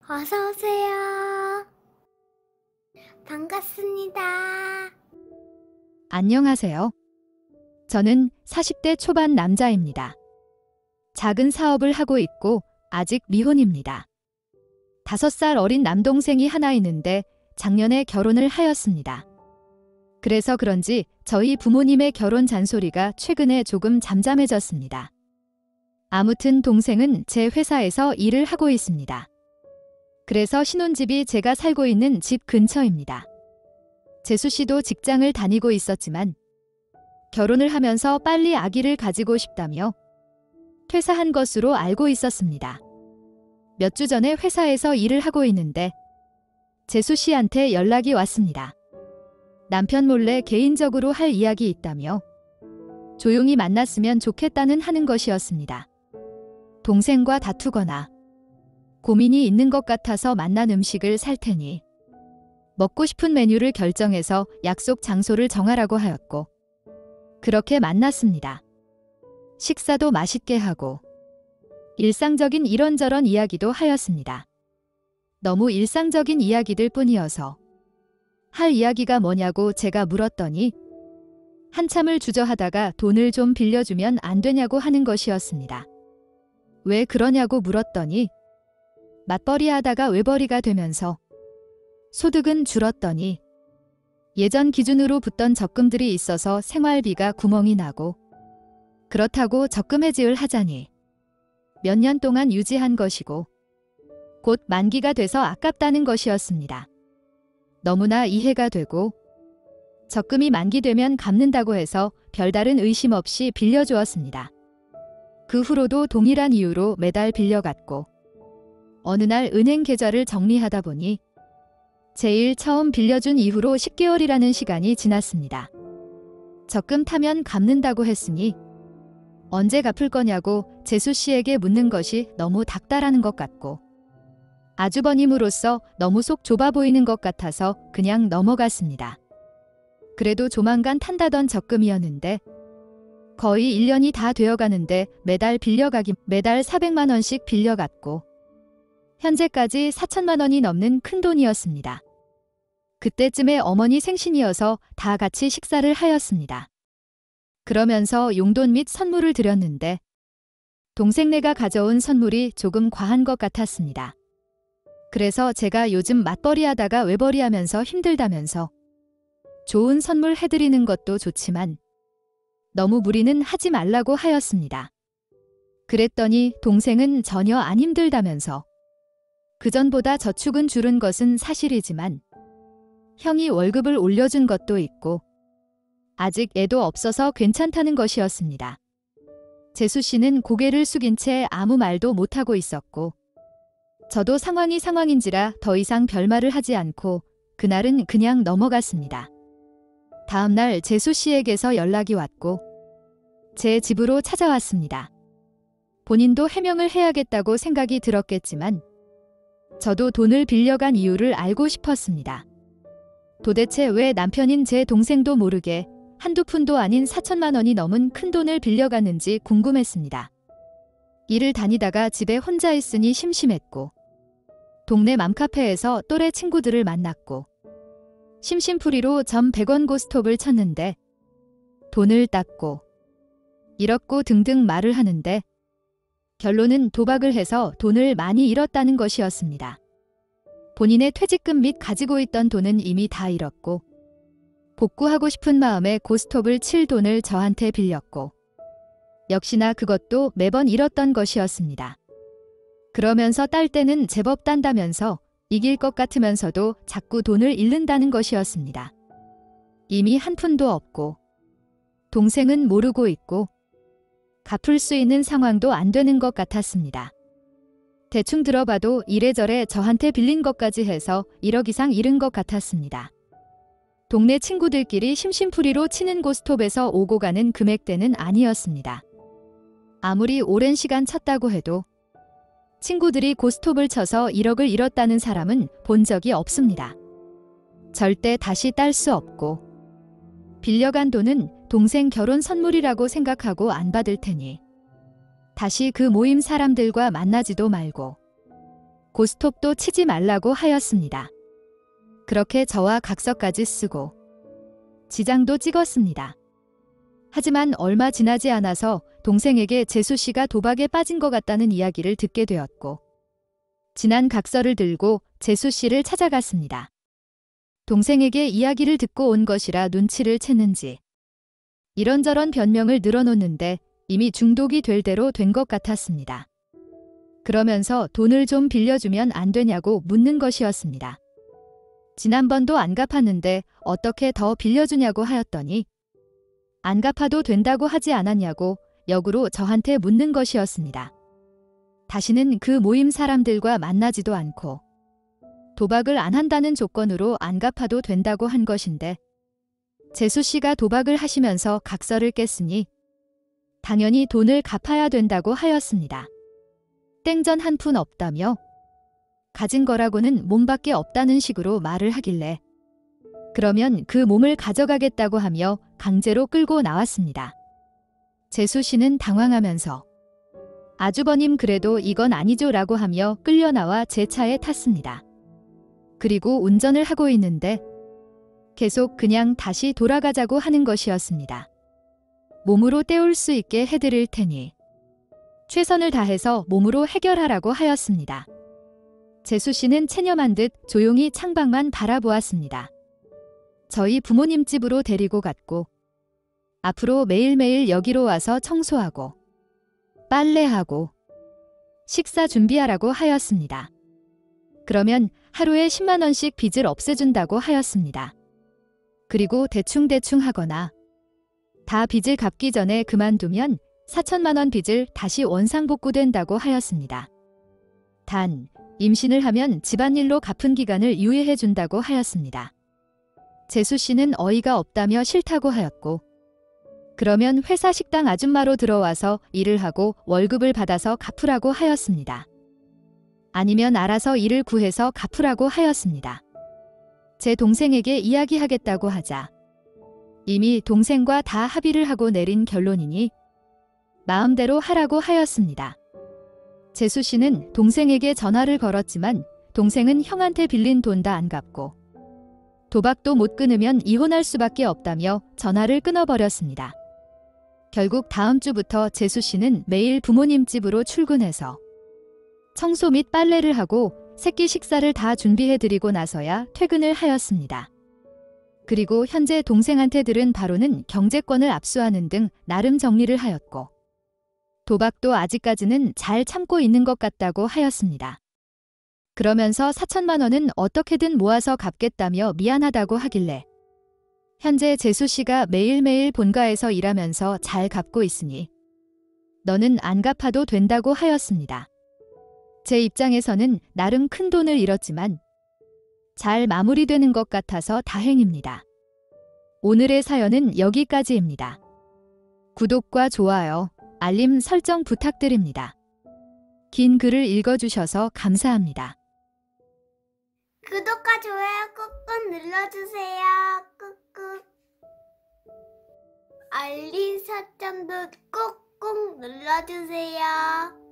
어서 오세요. 반갑습니다. 안녕하세요. 저는 40대 초반 남자입니다. 작은 사업을 하고 있고 아직 미혼입니다. 5살 어린 남동생이 하나 있는데 작년에 결혼을 하였습니다. 그래서 그런지 저희 부모님의 결혼 잔소리가 최근에 조금 잠잠해졌습니다. 아무튼 동생은 제 회사에서 일을 하고 있습니다. 그래서 신혼집이 제가 살고 있는 집 근처입니다. 재수 씨도 직장을 다니고 있었지만 결혼을 하면서 빨리 아기를 가지고 싶다며 퇴사한 것으로 알고 있었습니다. 몇 주 전에 회사에서 일을 하고 있는데 재수 씨한테 연락이 왔습니다. 남편 몰래 개인적으로 할 이야기 있다며 조용히 만났으면 좋겠다는 하는 것이었습니다. 동생과 다투거나 고민이 있는 것 같아서 만난 음식을 살 테니 먹고 싶은 메뉴를 결정해서 약속 장소를 정하라고 하였고 그렇게 만났습니다. 식사도 맛있게 하고 일상적인 이런저런 이야기도 하였습니다. 너무 일상적인 이야기들 뿐이어서 할 이야기가 뭐냐고 제가 물었더니 한참을 주저하다가 돈을 좀 빌려주면 안 되냐고 하는 것이었습니다. 왜 그러냐고 물었더니 맞벌이 하다가 외벌이가 되면서 소득은 줄었더니 예전 기준으로 붙던 적금들이 있어서 생활비가 구멍이 나고 그렇다고 적금 해지를 하자니 몇 년 동안 유지한 것이고 곧 만기가 돼서 아깝다는 것이었습니다. 너무나 이해가 되고 적금이 만기되면 갚는다고 해서 별다른 의심 없이 빌려주었습니다. 그 후로도 동일한 이유로 매달 빌려갔고 어느 날 은행 계좌를 정리하다 보니 제일 처음 빌려준 이후로 10개월이라는 시간이 지났습니다. 적금 타면 갚는다고 했으니 언제 갚을 거냐고 재수 씨에게 묻는 것이 너무 닥달하는 것 같고 아주버님으로서 너무 속 좁아 보이는 것 같아서 그냥 넘어갔습니다. 그래도 조만간 탄다던 적금이었는데 거의 1년이 다 되어가는데 매달 400만 원씩 빌려갔고 현재까지 4천만 원이 넘는 큰 돈이었습니다. 그때쯤에 어머니 생신이어서 다 같이 식사를 하였습니다. 그러면서 용돈 및 선물을 드렸는데 동생네가 가져온 선물이 조금 과한 것 같았습니다. 그래서 제가 요즘 맞벌이 하다가 외벌이 하면서 힘들다면서 좋은 선물 해드리는 것도 좋지만 너무 무리는 하지 말라고 하였습니다. 그랬더니 동생은 전혀 안 힘들다면서 그전보다 저축은 줄은 것은 사실이지만 형이 월급을 올려준 것도 있고 아직 애도 없어서 괜찮다는 것이었습니다. 재수 씨는 고개를 숙인 채 아무 말도 못하고 있었고 저도 상황이 상황인지라 더 이상 별말을 하지 않고 그날은 그냥 넘어갔습니다. 다음날 재수 씨에게서 연락이 왔고 제 집으로 찾아왔습니다. 본인도 해명을 해야겠다고 생각이 들었겠지만 저도 돈을 빌려간 이유를 알고 싶었습니다. 도대체 왜 남편인 제 동생도 모르게 한두 푼도 아닌 4천만 원이 넘은 큰 돈을 빌려갔는지 궁금했습니다. 일을 다니다가 집에 혼자 있으니 심심했고 동네 맘카페에서 또래 친구들을 만났고 심심풀이로 점 100원 고스톱을 쳤는데 돈을 땄고 잃었고 등등 말을 하는데 결론은 도박을 해서 돈을 많이 잃었다는 것이었습니다. 본인의 퇴직금 및 가지고 있던 돈은 이미 다 잃었고 복구하고 싶은 마음에 고스톱을 칠 돈을 저한테 빌렸고 역시나 그것도 매번 잃었던 것이었습니다. 그러면서 딸 때는 제법 딴다면서 이길 것 같으면서도 자꾸 돈을 잃는다는 것이었습니다. 이미 한 푼도 없고 동생은 모르고 있고 갚을 수 있는 상황도 안 되는 것 같았습니다. 대충 들어봐도 이래저래 저한테 빌린 것까지 해서 1억 이상 잃은 것 같았습니다. 동네 친구들끼리 심심풀이로 치는 고스톱에서 오고 가는 금액대는 아니었습니다. 아무리 오랜 시간 쳤다고 해도 친구들이 고스톱을 쳐서 1억을 잃었다는 사람은 본 적이 없습니다. 절대 다시 딸 수 없고 빌려간 돈은 동생 결혼 선물이라고 생각하고 안 받을 테니 다시 그 모임 사람들과 만나지도 말고 고스톱도 치지 말라고 하였습니다. 그렇게 저와 각서까지 쓰고 지장도 찍었습니다. 하지만 얼마 지나지 않아서 동생에게 재수 씨가 도박에 빠진 것 같다는 이야기를 듣게 되었고 지난 각서를 들고 재수 씨를 찾아갔습니다. 동생에게 이야기를 듣고 온 것이라 눈치를 챘는지 이런저런 변명을 늘어놓는데 이미 중독이 될 대로 된 것 같았습니다. 그러면서 돈을 좀 빌려주면 안 되냐고 묻는 것이었습니다. 지난번도 안 갚았는데 어떻게 더 빌려주냐고 하였더니 안 갚아도 된다고 하지 않았냐고 역으로 저한테 묻는 것이었습니다. 다시는 그 모임 사람들과 만나지도 않고 도박을 안 한다는 조건으로 안 갚아도 된다고 한 것인데 재수 씨가 도박을 하시면서 각서를 깼으니 당연히 돈을 갚아야 된다고 하였습니다. 땡전 한 푼 없다며 가진 거라고는 몸밖에 없다는 식으로 말을 하길래 그러면 그 몸을 가져가겠다고 하며 강제로 끌고 나왔습니다. 재수 씨는 당황하면서 아주버님 그래도 이건 아니죠 라고 하며 끌려 나와 제 차에 탔습니다. 그리고 운전을 하고 있는데 계속 그냥 다시 돌아가자고 하는 것이었습니다. 몸으로 때울 수 있게 해드릴 테니 최선을 다해서 몸으로 해결하라고 하였습니다. 재수 씨는 체념한 듯 조용히 창밖만 바라보았습니다. 저희 부모님 집으로 데리고 갔고 앞으로 매일매일 여기로 와서 청소하고 빨래하고 식사 준비하라고 하였습니다. 그러면 하루에 10만 원씩 빚을 없애준다고 하였습니다. 그리고 대충대충 하거나 다 빚을 갚기 전에 그만두면 4천만 원 빚을 다시 원상복구된다고 하였습니다. 단 임신을 하면 집안일로 갚은 기간을 유예해 준다고 하였습니다. 재수 씨는 어이가 없다며 싫다고 하였고 그러면 회사 식당 아줌마로 들어와서 일을 하고 월급을 받아서 갚으라고 하였습니다. 아니면 알아서 일을 구해서 갚으라고 하였습니다. 제 동생에게 이야기하겠다고 하자 이미 동생과 다 합의를 하고 내린 결론이니 마음대로 하라고 하였습니다. 재수 씨는 동생에게 전화를 걸었지만 동생은 형한테 빌린 돈 다 안 갚고 도박도 못 끊으면 이혼할 수밖에 없다며 전화를 끊어버렸습니다. 결국 다음 주부터 재수 씨는 매일 부모님 집으로 출근해서 청소 및 빨래를 하고 새끼 식사를 다 준비해드리고 나서야 퇴근을 하였습니다. 그리고 현재 동생한테 들은 바로는 경제권을 압수하는 등 나름 정리를 하였고 도박도 아직까지는 잘 참고 있는 것 같다고 하였습니다. 그러면서 4천만 원은 어떻게든 모아서 갚겠다며 미안하다고 하길래 현재 재수 씨가 매일매일 본가에서 일하면서 잘 갚고 있으니 너는 안 갚아도 된다고 하였습니다. 제 입장에서는 나름 큰 돈을 잃었지만 잘 마무리되는 것 같아서 다행입니다. 오늘의 사연은 여기까지입니다. 구독과 좋아요, 알림 설정 부탁드립니다. 긴 글을 읽어주셔서 감사합니다. 구독과 좋아요 꾹꾹 눌러주세요. 꾹꾹. 알림 설정도 꾹꾹 눌러주세요.